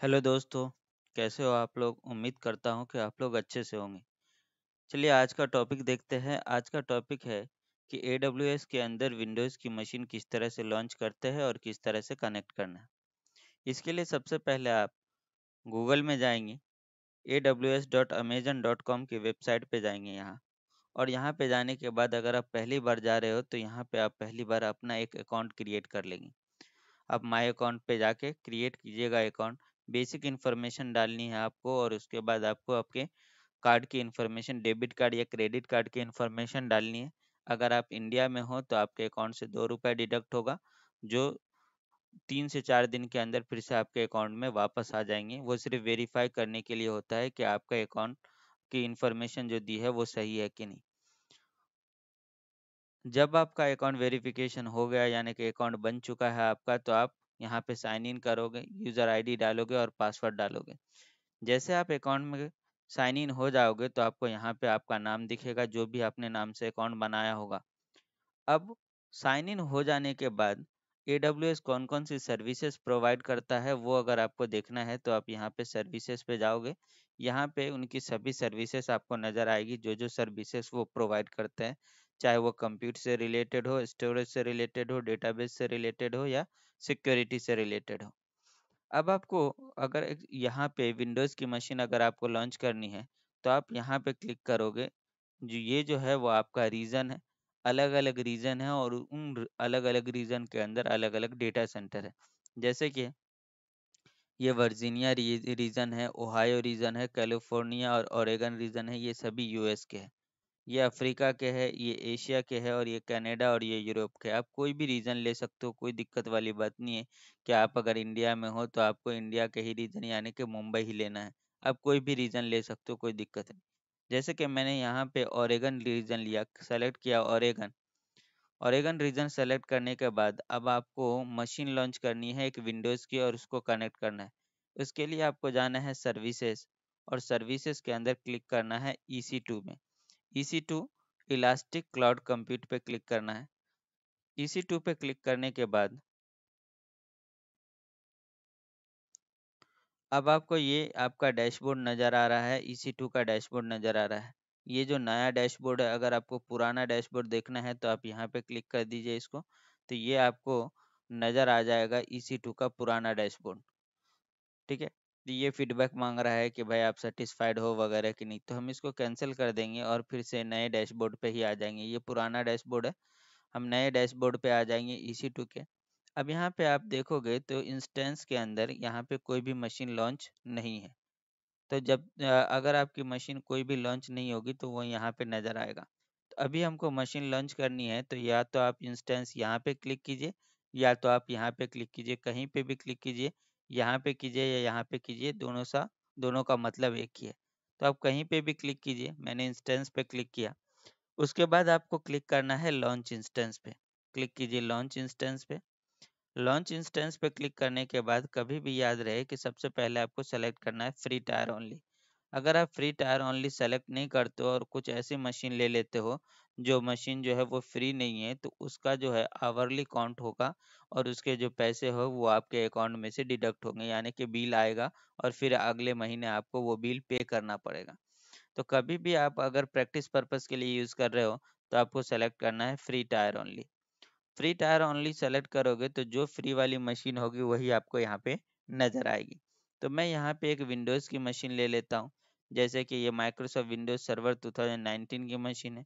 Hello दोस्तों, कैसे हो आप लोग? उम्मीद करता हूँ कि आप लोग अच्छे से होंगे। चलिए आज का टॉपिक देखते हैं। आज का टॉपिक है कि एडब्ल्यूएस के अंदर विंडोज़ की मशीन किस तरह से लॉन्च करते हैं और किस तरह से कनेक्ट करना है। इसके लिए सबसे पहले आप गूगल में जाएँगे, aws.amazon.com की वेबसाइट पे जाएँगे यहाँ और यहाँ पे जाने के बाद अगर आप पहली बार जा रहे हो तो यहाँ पे आप पहली बार अपना एक अकाउंट क्रिएट कर लेंगे। आप माय अकाउंट पे जाके क्रिएट कीजिएगा अकाउंट। बेसिक इन्फॉर्मेशन डालनी है आपको और उसके बाद आपको आपके कार्ड की इन्फॉर्मेशन, डेबिट कार्ड या क्रेडिट कार्ड की इन्फॉर्मेशन डालनी है। अगर आप इंडिया में हो तो आपके अकाउंट से ₹2 डिडक्ट होगा, जो 3 से 4 दिन के अंदर फिर से आपके अकाउंट में वापस आ जाएँगे। वो सिर्फ़ वेरीफ़ाई करने के लिए होता है कि आपका अकाउंट की इन्फॉर्मेशन जो दी है वो सही है कि नहीं। जब आपका अकाउंट वेरिफिकेशन हो गया यानी कि अकाउंट बन चुका है आपका, तो आप यहाँ पे साइन इन करोगे, यूज़र आईडी डालोगे और पासवर्ड डालोगे। जैसे आप अकाउंट में साइन इन हो जाओगे तो आपको यहाँ पे आपका नाम दिखेगा, जो भी आपने नाम से अकाउंट बनाया होगा। अब साइन इन हो जाने के बाद एडब्ल्यूएस कौन-कौन सी सर्विसेज प्रोवाइड करता है, वो अगर आपको देखना है तो आप यहाँ पे सर्विसेज पे जाओगे। यहाँ पे उनकी सभी सर्विसेज आपको नज़र आएगी, जो-जो सर्विसेज वो प्रोवाइड करते हैं। चाहे वो कंप्यूट से रिलेटेड हो, स्टोरेज से रिलेटेड हो, डेटाबेस से रिलेटेड हो या सिक्योरिटी से रिलेटेड हो। अब आपको अगर यहाँ पे विंडोज़ की मशीन अगर आपको लॉन्च करनी है, तो आप यहाँ पे क्लिक करोगे। ये जो है वो आपका रीजन है। अलग-अलग रीजन है और उन अलग-अलग रीजन के अंदर अलग-अलग डेटा सेंटर है। जैसे कि ये वर्जीनिया रीजन है, ओहायो रीजन है, कैलिफोर्निया और ओरेगन रीजन है, ये सभी यूएस के हैं। ये अफ्रीका के हैं, ये एशिया के हैं और ये कनाडा और ये यूरोप के। आप कोई भी रीजन ले सकते हो, कोई दिक्कत वाली बात नहीं है कि आप अगर इंडिया में हो तो आपको इंडिया के ही रीजन यानी कि मुंबई ही लेना है। आप कोई भी रीजन ले सकते हो, कोई दिक्कत नहीं। जैसे कि मैंने यहाँ पे ओरेगन रीजन लिया, सेलेक्ट किया ओरेगन। ओरेगन रीजन सेलेक्ट करने के बाद अब आपको मशीन लॉन्च करनी है एक विंडोज़ की और उसको कनेक्ट करना है। उसके लिए आपको जाना है सर्विसेज और सर्विसेज के अंदर क्लिक करना है EC2 में। EC2 इलास्टिक क्लाउड कंप्यूट पे क्लिक करना है। EC2 पे क्लिक करने के बाद अब आपको ये आपका डैशबोर्ड नज़र आ रहा है, EC2 का डैशबोर्ड नज़र आ रहा है। ये जो नया डैशबोर्ड है, अगर आपको पुराना डैशबोर्ड देखना है तो आप यहाँ पे क्लिक कर दीजिए इसको। तो ये आपको नज़र आ जाएगा EC2 का पुराना डैशबोर्ड, ठीक है? तो ये फीडबैक माँग रहा है कि भाई आप सैटिस्फाइड हो वगैरह कि नहीं, तो हम इसको कैंसल कर देंगे और फिर से नए डैशबोर्ड पे ही आ जाएँगे। ये पुराना डैशबोर्ड है, हम नए डैशबोर्ड पे आ जाएँगे EC2 के। अब यहाँ पे आप देखोगे तो इंस्टेंस के अंदर यहाँ पे कोई भी मशीन लॉन्च नहीं है। तो जब अगर आपकी मशीन कोई भी लॉन्च नहीं होगी तो वो यहाँ पे नज़र आएगा। तो अभी हमको मशीन लॉन्च करनी है तो या तो आप इंस्टेंस यहाँ पे क्लिक कीजिए या तो आप यहाँ पे क्लिक कीजिए, कहीं पे भी क्लिक कीजिए, यहाँ पे कीजिए या यहाँ पे कीजिए, दोनों का मतलब एक ही है। तो आप कहीं पे भी क्लिक कीजिए, मैंने इंस्टेंस पे क्लिक किया। उसके बाद आपको क्लिक करना है लॉन्च इंस्टेंस पे। क्लिक कीजिए लॉन्च इंस्टेंस पे। लॉन्च इंस्टेंस पे क्लिक करने के बाद कभी भी याद रहे कि सबसे पहले आपको सेलेक्ट करना है फ्री टायर ओनली। अगर आप फ्री टायर ओनली सेलेक्ट नहीं करते हो और कुछ ऐसी मशीन ले लेते हो जो मशीन जो है वो फ्री नहीं है, तो उसका जो है आवरली काउंट होगा और उसके जो पैसे हो वो आपके अकाउंट में से डिडक्ट होंगे, यानी कि बिल आएगा और फिर अगले महीने आपको वो बिल पे करना पड़ेगा। तो कभी भी आप अगर प्रैक्टिस पर्पस के लिए यूज़ कर रहे हो तो आपको सेलेक्ट करना है free tyre only. Free tyre only select करोगे तो जो फ्री वाली मशीन होगी वही आपको यहाँ पे नज़र आएगी। तो मैं यहाँ पे एक विंडोज़ की मशीन ले लेता हूँ। जैसे कि ये माइक्रोसॉफ्ट विंडोज़ सर्वर 2019 की मशीन है।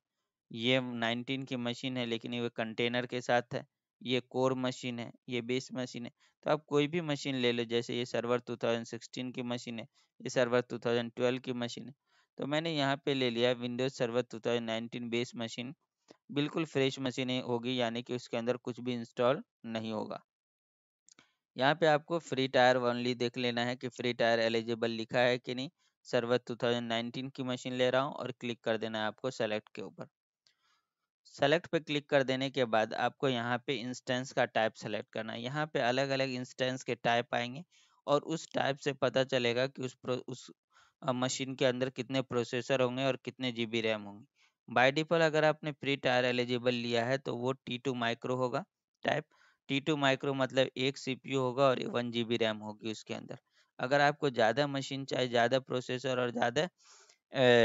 ये 19 की मशीन है लेकिन ये कंटेनर के साथ है। ये कोर मशीन है, ये बेस मशीन है। तो आप कोई भी मशीन ले लो, जैसे ये सर्वर 2016 की मशीन है, ये सर्वर 2012 की मशीन है। तो मैंने यहाँ पे ले लिया विंडोज़ सर्वर 2019 बेस मशीन। बिल्कुल फ्रेश मशीन ही होगी यानी कि उसके अंदर कुछ भी इंस्टॉल नहीं होगा। यहाँ पे आपको फ्री टायर ओनली देख लेना है कि फ्री टायर एलिजिबल लिखा है कि नहीं। सर्वर 2019 की मशीन ले रहा हूँ और क्लिक कर देना है आपको सेलेक्ट के ऊपर। सेलेक्ट पे क्लिक कर देने के बाद आपको यहाँ पे इंस्टेंस का टाइप सेलेक्ट करना है। यहाँ पे अलग-अलग इंस्टेंस के टाइप आएँगे और उस टाइप से पता चलेगा कि उस मशीन के अंदर कितने प्रोसेसर होंगे और कितने जीबी रैम होंगे। बाय डिफ़ॉल्ट अगर आपने फ्री टायर एलिजिबल लिया है तो वो T2 माइक्रो होगा टाइप। T2 माइक्रो मतलब 1 सीपीयू होगा और 1 जीबी रैम होगी उसके अंदर। अगर आपको ज़्यादा मशीन चाहिए, ज़्यादा प्रोसेसर और ज़्यादा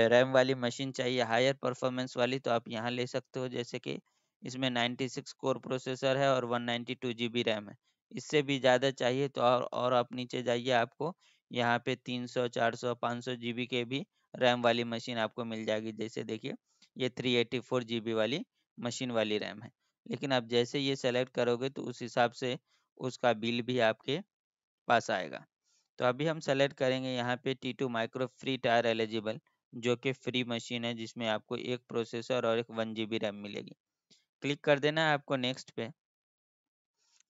रैम वाली मशीन चाहिए, हायर परफॉर्मेंस वाली, तो आप यहाँ ले सकते हो। जैसे कि इसमें 96 कोर प्रोसेसर है और 192 जीबी रैम है। इससे भी ज़्यादा चाहिए तो और आप नीचे जाइए, आपको यहाँ पे 300, 400, 500 जीबी के भी रैम वाली मशीन आपको मिल जाएगी। जैसे देखिए, ये 384 जीबी वाली मशीन वाली रैम है। लेकिन आप जैसे ये सेलेक्ट करोगे तो उस हिसाब से उसका बिल भी आपके पास आएगा। तो अभी हम सेलेक्ट करेंगे यहाँ पे T2 micro free tyre eligible, जो कि फ्री मशीन है, जिसमें आपको एक प्रोसेसर और एक 1 जीबी रैम मिलेगी। क्लिक कर देना है आपको नेक्स्ट पे।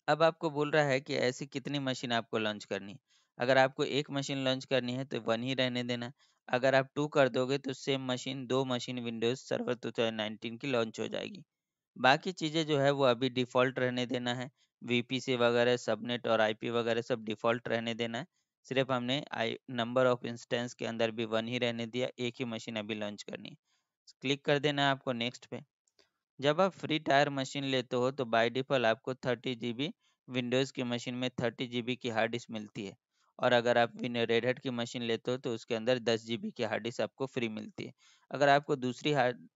अब आपको बोल रहा है कि ऐसी कितनी मशीन आपको लॉन्च करनी है। अगर आपको एक मशीन लॉन्च करनी है तो 1 ही रहने देना। अगर आप 2 कर दोगे तो same machine 2 machine Windows server 2019 की लॉन्च हो जाएगी। बाकी चीज़ें जो है वो अभी डिफ़ॉल्ट रहने देना है। वीपीसी वगैरह, सबनेट और आईपी वगैरह सब डिफ़ॉल्ट रहने देना है। सिर्फ़ हमने आई नंबर ऑफ़ इंस्टेंस के अंदर भी 1 ही रहने दिया, एक ही मशीन अभी लॉन्च करनी है। क्लिक कर देना है आपको नेक्स्ट पे। जब आप फ्री टायर मशीन लेते हो तो बाय डिफ़ॉल्ट आपको 30 जीबी, विंडोज़ की मशीन में 30 जीबी की हार्ड डिस्क मिलती है। और अगर आप रेड हैट की मशीन लेते हो तो उसके अंदर 10 जीबी की हार्ड डिस्क आपको फ्री मिलती है। अगर आपको दूसरी हार्ड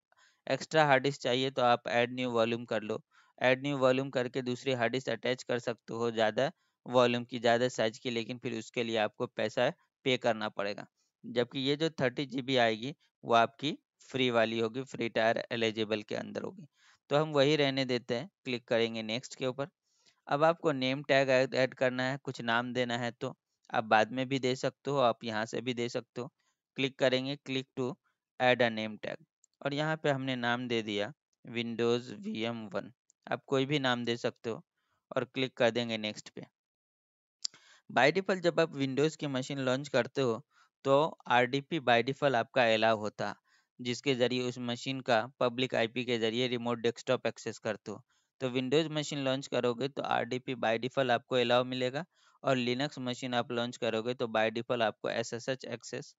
एक्स्ट्रा हार्ड डिस्क चाहिए तो आप ऐड न्यू वॉल्यूम कर लो। ऐड न्यू वॉल्यूम करके दूसरी हार्ड डिस्क अटैच कर सकते हो, ज़्यादा वॉल्यूम की, ज़्यादा साइज़ की, लेकिन फिर उसके लिए आपको पैसा पे करना पड़ेगा। जबकि ये जो 30 जीबी आएगी वो आपकी फ्री वाली होगी, फ्री टायर एलिजिबल के अंदर होगी। तो हम वही रहने देते हैं, क्लिक करेंगे नेक्स्ट के ऊपर। अब आपको नेम टैग ऐड ऐड करना है, कुछ नाम देना है तो आप बाद में भी दे सकते हो, आप यहाँ से भी दे सकते हो। क्लिक करेंगे, click to add a name tag, और यहाँ पे हमने नाम दे दिया विंडोज़ VM1। आप कोई भी नाम दे सकते हो और क्लिक कर देंगे नेक्स्ट पे। बाय डिफ़ॉल्ट जब आप विंडोज़ की मशीन लॉन्च करते हो तो आरडीपी बाय डिफ़ॉल्ट आपका अलाउ होता, जिसके ज़रिए उस मशीन का पब्लिक आईपी के ज़रिए रिमोट डेस्कटॉप एक्सेस करते हो। तो विंडोज़ मशीन लॉन्च करोगे तो आरडीपी बाय डिफ़ॉल्ट आपको अलाउ मिलेगा, और लिनक्स मशीन आप लॉन्च करोगे तो बाय डिफ़ॉल्ट आपको SSH access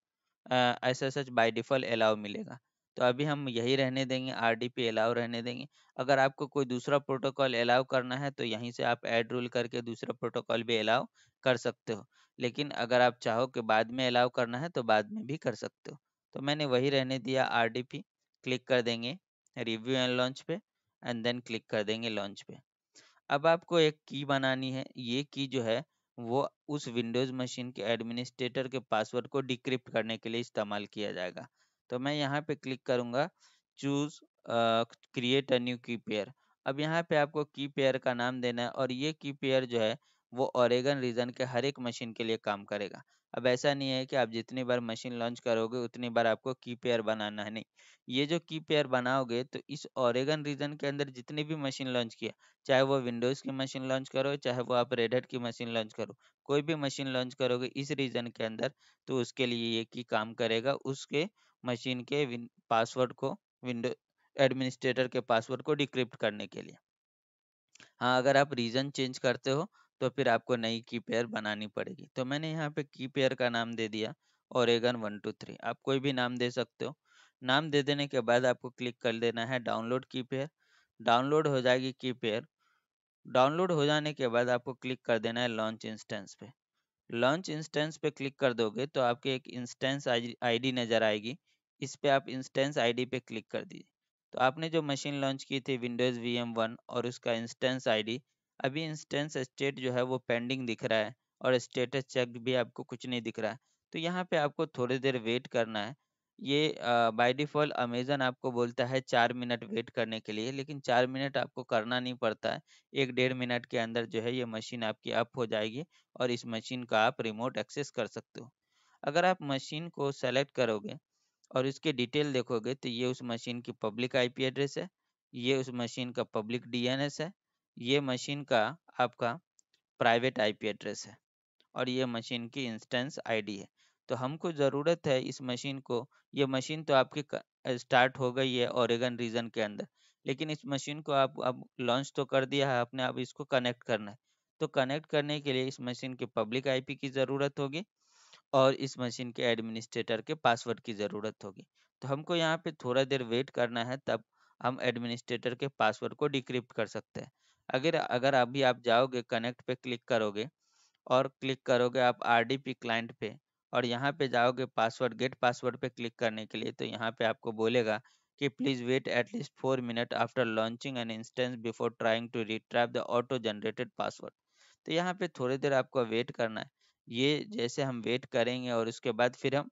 SSH by default allow मिलेगा। तो अभी हम यही रहने देंगे, आरडीपी अलाउ रहने देंगे। अगर आपको कोई दूसरा प्रोटोकॉल अलाउ करना है तो यहीं से आप ऐड रूल करके दूसरा प्रोटोकॉल भी अलाउ कर सकते हो। लेकिन अगर आप चाहो कि बाद में अलाउ करना है तो बाद में भी कर सकते हो। तो मैंने वही रहने दिया आरडीपी। क्लिक कर देंगे रिव्यू एंड लॉन्च पे, एंड देन क्लिक कर देंगे लॉन्च पे। अब आपको एक की बनानी है। ये की जो है वो उस विंडोज़ मशीन के एडमिनिस्ट्रेटर के पासवर्ड को डिक्रिप्ट करने के लिए इस्तेमाल किया जाएगा। तो मैं यहाँ पे क्लिक करूँगा चूज़ क्रिएट अ न्यू की पेयर। अब यहाँ पे आपको की पेयर का नाम देना है, और ये की पेयर जो है वो ओरेगन रीजन के हर एक मशीन के लिए काम करेगा। अब ऐसा नहीं है कि आप जितनी बार मशीन लॉन्च करोगे उतनी बार आपको की पेयर बनाना है, नहीं। ये जो की पेयर बनाओगे तो इस ओरेगन रीजन के अंदर जितनी भी मशीन लॉन्च किया, चाहे वो विंडोज़ की मशीन लॉन्च करो, चाहे वो आप रेड हैट की मशीन लॉन्च करो, कोई भी मशीन लॉन्च करोगे इस रीजन के अंदर, तो उसके लिए ये की काम करेगा, उसके मशीन के पासवर्ड को, विंडो एडमिनिस्ट्रेटर के पासवर्ड को डिक्रिप्ट करने के लिए। हाँ, अगर आप रीजन चेंज करते हो तो फिर आपको नई की पेयर बनानी पड़ेगी। तो मैंने यहाँ पे की पेयर का नाम दे दिया ओरेगन 123। आप कोई भी नाम दे सकते हो। नाम दे देने के बाद आपको क्लिक कर देना है डाउनलोड की पेयर। डाउनलोड हो जाएगी की पेयर। डाउनलोड हो जाने के बाद आपको क्लिक कर देना है लॉन्च इंस्टेंस पे। लॉन्च इंस्टेंस पे क्लिक कर दोगे तो आपके एक इंस्टेंस आईडी नज़र आएगी। इस पे आप इंस्टेंस आईडी पे क्लिक कर दीजिए। तो आपने जो मशीन लॉन्च की थी विंडोज़ VM1 और उसका इंस्टेंस आईडी, अभी इंस्टेंस स्टेट जो है वो पेंडिंग दिख रहा है, और स्टेटस चेक भी आपको कुछ नहीं दिख रहा है। तो यहाँ पे आपको थोड़ी देर वेट करना है। ये बाय डिफ़ॉल्ट अमेज़न आपको बोलता है 4 मिनट वेट करने के लिए, लेकिन 4 मिनट आपको करना नहीं पड़ता है। 1 डेढ़ मिनट के अंदर जो है ये मशीन आपकी अप हो जाएगी, और इस मशीन का आप रिमोट एक्सेस कर सकते हो। अगर आप मशीन को सेलेक्ट करोगे और इसके डिटेल देखोगे तो ये उस मशीन की पब्लिक आईपी एड्रेस है, ये उस मशीन का पब्लिक डीएनएस है, ये मशीन का आपका प्राइवेट आईपी एड्रेस है, और ये मशीन की इंस्टेंस आईडी है। तो हमको ज़रूरत है इस मशीन को, ये मशीन तो आपकी स्टार्ट हो गई है ओरेगन रीजन के अंदर, लेकिन इस मशीन को आप अब लॉन्च तो कर दिया है आपने, अब इसको कनेक्ट करना है। तो कनेक्ट करने के लिए इस मशीन की पब्लिक आईपी की ज़रूरत होगी, और इस मशीन के एडमिनिस्ट्रेटर के पासवर्ड की ज़रूरत होगी। तो हमको यहाँ पे थोड़ा देर वेट करना है, तब हम एडमिनिस्ट्रेटर के पासवर्ड को डिक्रिप्ट कर सकते हैं। अगर अगर अभी आप जाओगे कनेक्ट पे क्लिक करोगे और क्लिक करोगे आप RDP क्लाइंट पे और यहाँ पे जाओगे पासवर्ड गेट पासवर्ड पे क्लिक करने के लिए, तो यहाँ पे आपको बोलेगा कि please wait at least 4 minute after launching an instance before trying to retrieve the auto generated password. तो यहाँ पे थोड़ी देर आपको वेट करना है। ये जैसे हम वेट करेंगे और उसके बाद फिर हम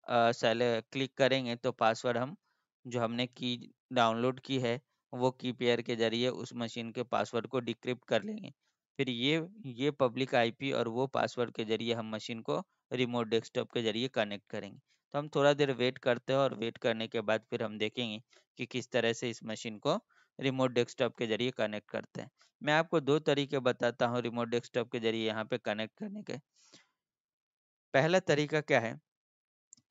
क्लिक करेंगे तो पासवर्ड हम जो हमने की डाउनलोड की है वो की पेयर के जरिए उस मशीन के पासवर्ड को डिक्रिप्ट कर लेंगे। फिर ये पब्लिक आईपी और वो पासवर्ड के जरिए हम मशीन को रिमोट डेस्कटॉप के जरिए कनेक्ट करेंगे। तो हम थोड़ा देर वेट करते हैं और वेट करने के बाद फिर हम देखेंगे कि किस तरह से इस मशीन को रिमोट डेस्कटॉप के जरिए कनेक्ट करते हैं। मैं आपको दो तरीके बताता हूँ रिमोट डेस्कटॉप के जरिए यहाँ पे कनेक्ट करने के। पहला तरीका क्या है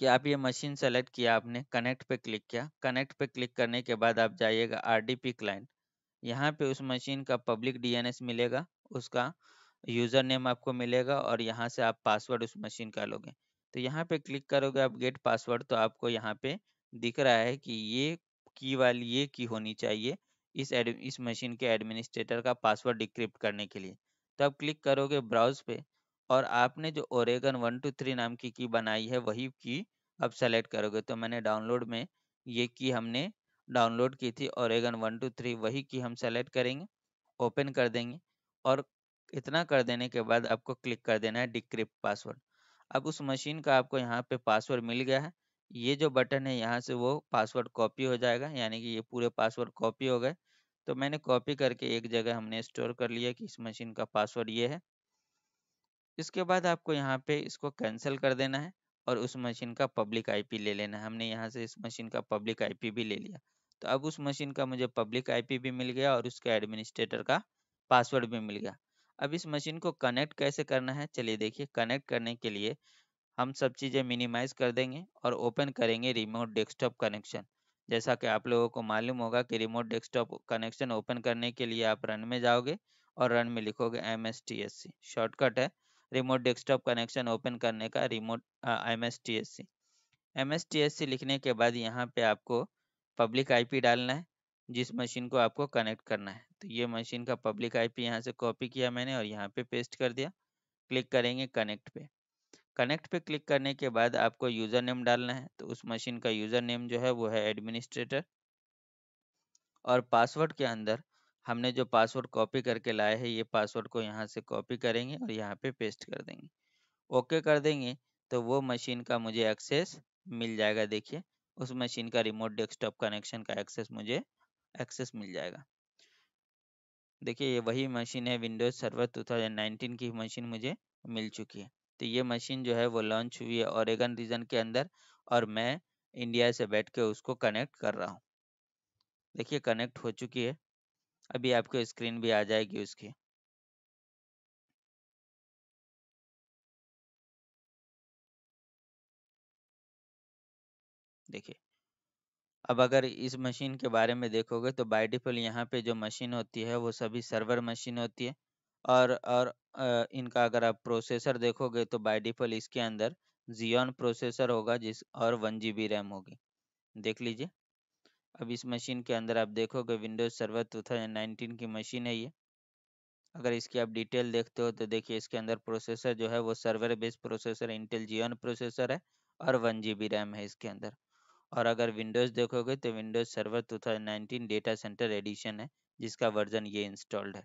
कि आप ये मशीन सेलेक्ट किया, आपने कनेक्ट पे क्लिक किया, कनेक्ट पे क्लिक करने के बाद आप जाइएगा RDP क्लाइंट। यहाँ पे उस मशीन का पब्लिक DNS मिलेगा, उसका यूज़र नेम आपको मिलेगा और यहाँ से आप पासवर्ड उस मशीन का लोगे। तो यहाँ पे क्लिक करोगे आप गेट पासवर्ड, तो आपको यहाँ पे दिख रहा है कि ये की होनी चाहिए इस मशीन के एडमिनिस्ट्रेटर का पासवर्ड डिक्रिप्ट करने के लिए। तो आप क्लिक करोगे ब्राउज़ पे और आपने जो ओरेगन 123 नाम की बनाई है वही की अब सेलेक्ट करोगे। तो मैंने डाउनलोड में ये की हमने डाउनलोड की थी ओरेगन 123, वही की हम सेलेक्ट करेंगे, ओपन कर देंगे और इतना कर देने के बाद आपको क्लिक कर देना है डिक्रिप्ट पासवर्ड। अब उस मशीन का आपको यहाँ पे पासवर्ड मिल गया है। ये जो बटन है यहाँ से वो पासवर्ड कॉपी हो जाएगा, यानी कि ये पूरे पासवर्ड कॉपी हो गए। तो मैंने कॉपी करके एक जगह हमने स्टोर कर लिया कि इस मशीन का पासवर्ड ये है। इसके बाद आपको यहाँ पे इसको कैंसिल कर देना है और उस मशीन का पब्लिक आईपी ले लेना है। हमने यहाँ से इस मशीन का पब्लिक आईपी भी ले लिया। तो अब उस मशीन का मुझे पब्लिक आईपी भी मिल गया और उसके एडमिनिस्ट्रेटर का पासवर्ड भी मिल गया। अब इस मशीन को कनेक्ट कैसे करना है, चलिए देखिए। कनेक्ट करने के लिए हम सब चीज़ें मिनिमाइज कर देंगे और ओपन करेंगे रिमोट डेस्कटॉप कनेक्शन। जैसा कि आप लोगों को मालूम होगा कि रिमोट डेस्कटॉप कनेक्शन ओपन करने के लिए आप रन में जाओगे और रन में लिखोगे MSTSC, शॉर्टकट है रिमोट डेस्कटॉप कनेक्शन ओपन करने का, रिमोट MSTSC। MSTSC लिखने के बाद यहाँ पे आपको पब्लिक आईपी डालना है जिस मशीन को आपको कनेक्ट करना है। तो ये मशीन का पब्लिक आईपी यहाँ से कॉपी किया मैंने और यहाँ पे पेस्ट कर दिया। क्लिक करेंगे कनेक्ट पे। कनेक्ट पे क्लिक करने के बाद आपको यूज़र नेम डालना है। तो उस मशीन का यूज़र नेम जो है वो है एडमिनिस्ट्रेटर और पासवर्ड के अंदर हमने जो पासवर्ड कॉपी करके लाए हैं ये पासवर्ड को यहाँ से कॉपी करेंगे और यहाँ पे पेस्ट कर देंगे। ओके कर देंगे तो वो मशीन का मुझे एक्सेस मिल जाएगा। देखिए उस मशीन का रिमोट डेस्कटॉप कनेक्शन का एक्सेस मिल जाएगा। देखिए ये वही मशीन है, विंडोज सर्वर 2019 की मशीन मुझे मिल चुकी है। तो ये मशीन जो है वो लॉन्च हुई है ओरेगन रीजन के अंदर और मैं इंडिया से बैठ के उसको कनेक्ट कर रहा हूँ। देखिए कनेक्ट हो चुकी है, अभी आपको स्क्रीन भी आ जाएगी उसकी। देखिए अब अगर इस मशीन के बारे में देखोगे तो बाय डिफ़ॉल्ट यहाँ पे जो मशीन होती है वो सभी सर्वर मशीन होती है और इनका अगर आप प्रोसेसर देखोगे तो बाय डिफ़ॉल्ट इसके अंदर Xeon प्रोसेसर होगा जिस और 1 GB रैम होगी। देख लीजिए। अब इस मशीन के अंदर आप देखोगे विंडोज सर्वर 2019 की मशीन है ये। अगर इसकी आप डिटेल देखते हो तो देखिए इसके अंदर प्रोसेसर जो है वो server based processor Intel Xeon processor है और 1 GB रैम है इसके अंदर। और अगर विंडोज़ देखोगे तो Windows server 2019 data centre edition है जिसका वर्जन ये इंस्टॉल्ड है।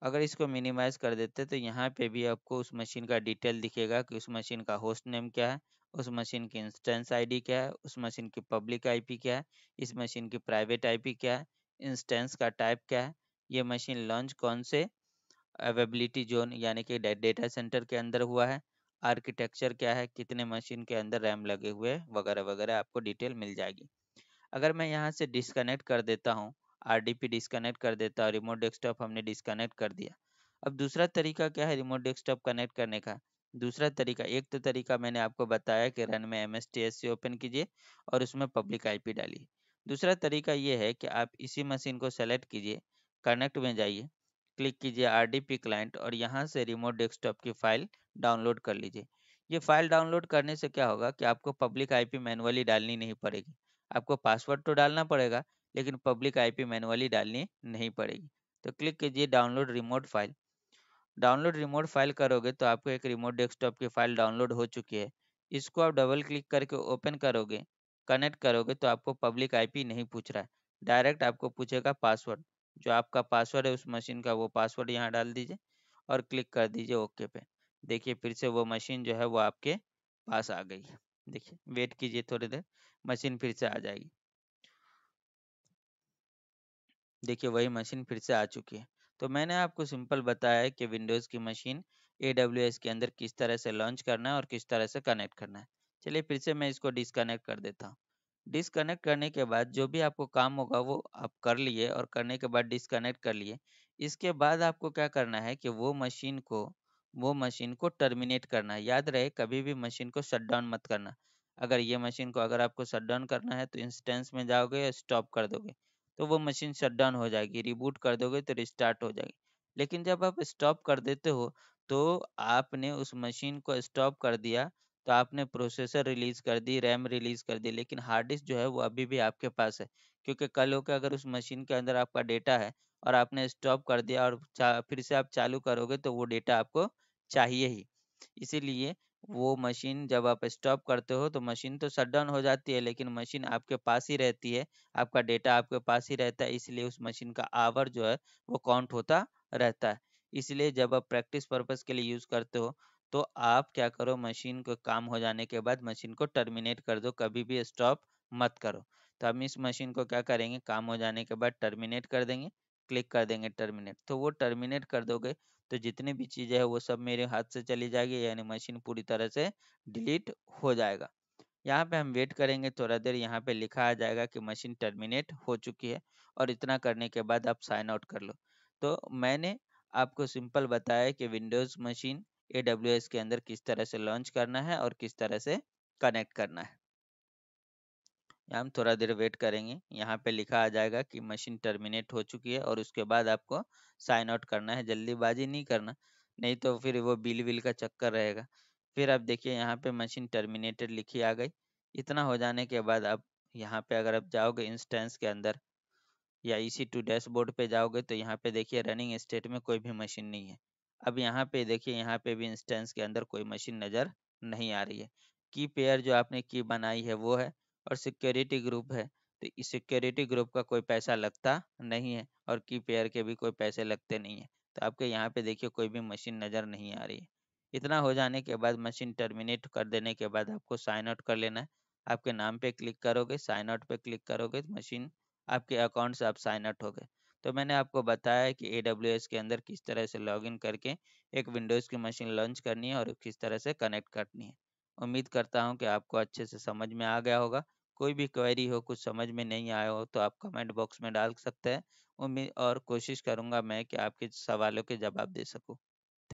अगर इसको मिनिमाइज कर देते तो यहाँ पे भी आपको उस मशीन का डिटेल दिखेगा कि उस मशीन का होस्ट नेम क्या है, उस मशीन की इंस्टेंस आईडी क्या है, उस मशीन की पब्लिक आईपी क्या है, इस मशीन की प्राइवेट आईपी क्या है, इंस्टेंस का टाइप क्या है, ये मशीन लॉन्च कौन से अवेबिलिटी जोन यानी कि डेटा सेंटर के अंदर हुआ है, आर्किटेक्चर क्या है, कितने मशीन के अंदर रैम लगे हुए हैं, वगैरह वगैरह आपको डिटेल मिल जाएगी। अगर मैं यहाँ से डिस्कनेक्ट कर देता हूँ, RDP डिस्कनेक्ट कर देता हूँ, रिमोट डेस्कटॉप हमने डिस्कनेक्ट कर दिया। अब दूसरा तरीका क्या है रिमोट डेस्कटॉप कनेक्ट करने का? दूसरा तरीका, एक तो तरीका मैंने आपको बताया कि रन में MSTSC ओपन कीजिए और उसमें पब्लिक आईपी डालिए। दूसरा तरीका ये है कि आप इसी मशीन को सेलेक्ट कीजिए, कनेक्ट में जाइए, क्लिक कीजिए RDP क्लाइंट और यहाँ से रिमोट डेस्कटॉप की फाइल डाउनलोड कर लीजिए। ये फाइल डाउनलोड करने से क्या होगा कि आपको पब्लिक आईपी मैनुअली डालनी नहीं पड़ेगी। आपको पासवर्ड तो डालना पड़ेगा लेकिन पब्लिक आईपी मैनुअली डालनी नहीं पड़ेगी। तो क्लिक कीजिए download remote file download remote file करोगे तो आपको एक रिमोट डेस्कटॉप की फाइल डाउनलोड हो चुकी है। इसको आप डबल क्लिक करके ओपन करोगे, कनेक्ट करोगे तो आपको पब्लिक आईपी नहीं पूछ रहा है। डायरेक्ट आपको पूछेगा पासवर्ड। जो आपका पासवर्ड है उस मशीन का, वो पासवर्ड यहाँ डाल दीजिए और क्लिक कर दीजिए ओके पे। देखिए फिर से वो मशीन जो है वो आपके पास आ गई है। देखिए वेट कीजिए थोड़ी देर, मशीन फिर से आ जाएगी। देखिए वही मशीन फिर से आ चुकी है। तो मैंने आपको सिंपल बताया है कि विंडोज़ की मशीन AWS के अंदर किस तरह से लॉन्च करना है और किस तरह से कनेक्ट करना है। चलिए फिर से मैं इसको डिस्कनेक्ट कर देता हूँ। डिस्कनेक्ट करने के बाद जो भी आपको काम होगा वो आप कर लिए, और करने के बाद डिस्कनेक्ट कर लिए। इसके बाद आपको क्या करना है कि वो मशीन को टर्मिनेट करना है। याद रहे कभी भी मशीन को शट डाउन मत करना। अगर ये मशीन को अगर आपको शट डाउन करना है तो इंस्टेंस में जाओगे या स्टॉप कर दोगे, तो वो मशीन शट डाउन हो जाएगी। रिबूट कर दोगे तो रिस्टार्ट हो जाएगी। लेकिन जब आप स्टॉप कर देते हो तो आपने उस मशीन को स्टॉप कर दिया, तो आपने प्रोसेसर रिलीज़ कर दी, रैम रिलीज़ कर दी, लेकिन हार्ड डिस्क जो है वो अभी भी आपके पास है। क्योंकि कल हो के अगर उस मशीन के अंदर आपका डेटा है और आपने स्टॉप कर दिया और फिर से आप चालू करोगे तो वो डेटा आपको चाहिए ही। इसीलिए वो मशीन जब आप स्टॉप करते हो तो मशीन तो शट डाउन हो जाती है, लेकिन मशीन आपके पास ही रहती है, आपका डेटा आपके पास ही रहता है, इसलिए उस मशीन का आवर जो है वो काउंट होता रहता है। इसलिए जब आप प्रैक्टिस पर्पज़ के लिए यूज़ करते हो तो आप क्या करो, मशीन को काम हो जाने के बाद मशीन को टर्मिनेट कर दो, कभी भी स्टॉप मत करो। तो हम इस मशीन को क्या करेंगे, काम हो जाने के बाद टर्मिनेट कर देंगे, क्लिक कर देंगे टर्मिनेट। तो वो टर्मिनेट कर दोगे तो जितनी भी चीज़ें हैं वो सब मेरे हाथ से चली जाएगी, यानी मशीन पूरी तरह से डिलीट हो जाएगा। यहाँ पे हम वेट करेंगे थोड़ा देर, यहाँ पे लिखा आ जाएगा कि मशीन टर्मिनेट हो चुकी है, और इतना करने के बाद आप साइन आउट कर लो। तो मैंने आपको सिंपल बताया है कि विंडोज़ मशीन AWS के अंदर किस तरह से लॉन्च करना है और किस तरह से कनेक्ट करना है। यहाँ हम थोड़ा देर वेट करेंगे, यहाँ पे लिखा आ जाएगा कि मशीन टर्मिनेट हो चुकी है, और उसके बाद आपको साइन आउट करना है। जल्दीबाजी नहीं करना, नहीं तो फिर वो बिल विल का चक्कर रहेगा। फिर आप देखिए यहाँ पे मशीन टर्मिनेटेड लिखी आ गई। इतना हो जाने के बाद आप यहाँ पे अगर आप जाओगे इंस्टेंस के अंदर या EC2 डैशबोर्ड पे जाओगे तो यहाँ पे देखिए रनिंग स्टेट में कोई भी मशीन नहीं है। अब यहाँ पे देखिए, यहाँ पे भी इंस्टेंस के अंदर कोई मशीन नज़र नहीं आ रही है। की पेयर जो आपने की बनाई है वो है, और सिक्योरिटी ग्रुप है, तो इस सिक्योरिटी ग्रुप का कोई पैसा लगता नहीं है, और की पेयर के भी कोई पैसे लगते नहीं है। तो आपके यहाँ पे देखिए कोई भी मशीन नज़र नहीं आ रही है। इतना हो जाने के बाद मशीन टर्मिनेट कर देने के बाद आपको साइन आउट कर लेना है। आपके नाम पे क्लिक करोगे, साइन आउट पे क्लिक करोगे तो मशीन आपके अकाउंट से आप साइन आउट हो गए। तो मैंने आपको बताया है कि AWS के अंदर किस तरह से लॉगिन करके एक विंडोज़ की मशीन लॉन्च करनी है और किस तरह से कनेक्ट करनी है। उम्मीद करता हूँ कि आपको अच्छे से समझ में आ गया होगा। कोई भी क्वेरी हो, कुछ समझ में नहीं आया हो तो आप कमेंट बॉक्स में डाल सकते हैं। उम्मीद और कोशिश करूँगा मैं कि आपके सवालों के जवाब दे सकूँ।